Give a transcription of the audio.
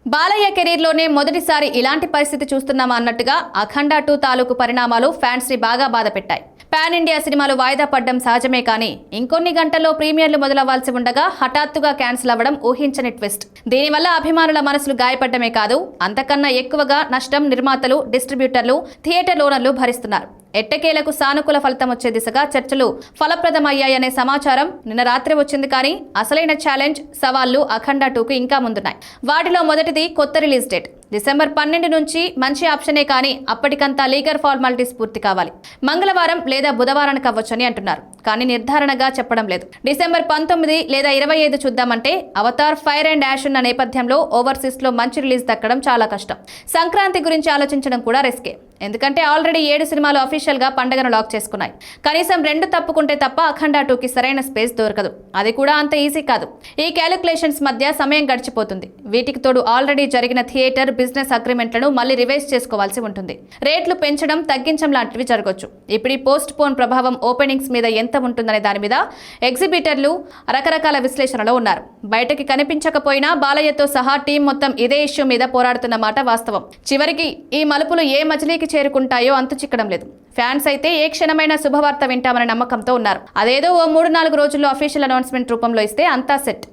బాలయ్య కెరీర్లోనే మొదటిసారి ఇలాంటి పరిస్థితి చూస్తున్నామా అన్నట్టుగా అఖండ 2 తాలూకు పరిణామాలు ఫ్యాన్స్ ని బాగా బాధపెట్టాయి. పాన్ ఇండియా సినిమాలు వాయిదా పడ్డం సహజమే కానీ ఇంకొన్ని గంటల్లో ప్రీమియర్లు మొదలవ్వాల్సి ఉండగా హఠాత్తుగా క్యాన్సిల్ అవ్వడం ఊహించని ట్విస్ట్. దీనివల్ల అభిమానుల మనసులు గాయపడ్డమే కాదు, అంతకన్నా ఎక్కువగా నష్టం నిర్మాతలు, డిస్ట్రిబ్యూటర్లు, థియేటర్ ఓనర్లు భరిస్తున్నారు. ఎట్టకేలకు సానుకూల ఫలితం వచ్చే దిశగా చర్చలు ఫలప్రదమయ్యాయనే సమాచారం నిన్న రాత్రి వచ్చింది. కానీ అసలైన ఛాలెంజ్, సవాళ్లు అఖండ 2కు ఇంకా ముందున్నాయి. వాటిలో మొదటిది కొత్త రిలీజ్ డేట్. డిసెంబర్ 12 నుంచి మంచి ఆప్షనే కానీ అప్పటికంతా లీగల్ ఫార్మాలిటీస్ పూర్తి కావాలి. మంగళవారం లేదా బుధవారానికి అవ్వొచ్చని అంటున్నారు, కానీ నిర్ధారణగా చెప్పడం లేదు. డిసెంబర్ 19 లేదా 25 చూద్దామంటే అవతార్ ఫైర్ అండ్ యాష్ ఉన్న నేపథ్యంలో ఓవర్సీస్ లో మంచి రిలీజ్ దక్కడం చాలా కష్టం. సంక్రాంతి గురించి ఆలోచించడం కూడా రిస్కే, ఎందుకంటే ఆల్రెడీ 7 సినిమాలు అఫీషియల్ గా పండుగను లాక్ చేసుకున్నాయి. కనీసం 2 తప్పుకుంటే తప్ప అఖండ 2కి సరైన స్పేస్ దొరకదు. అది కూడా అంత ఈజీ కాదు. ఈ క్యాలిక్యులేషన్స్ మధ్య సమయం గడిచిపోతుంది. వీటికి తోడు ఆల్రెడీ జరిగిన థియేటర్ బిజినెస్ అగ్రిమెంట్లను మళ్ళీ రివైజ్ చేసుకోవాల్సి ఉంటుంది. రేట్లు పెంచడం, తగ్గించడం లాంటివి జరగొచ్చు. ఇప్పుడు ఈ పోస్ట్ పోన్ ప్రభావం ఓపెనింగ్స్ మీద ఎంత ఉంటుందనే దాని మీద ఎగ్జిబిటర్లు రకరకాల విశ్లేషణలో ఉన్నారు. బయటకి కనిపించకపోయినా బాలయ్యతో సహా టీం మొత్తం ఇదే ఇష్యూ మీద పోరాడుతున్న మాట వాస్తవం. చివరికి ఈ మలుపులు ఏ మజిలీకి చేరుకుంటాయో అంతు చిక్కడం లేదు. ఫ్యాన్స్ అయితే ఏ క్షణమైన శుభవార్త వింటామనే నమ్మకంతో ఉన్నారు. అదేదో ఓ 3-4 రోజుల్లో అఫీషియల్ అనౌన్స్మెంట్ రూపంలో ఇస్తే అంతా సెట్.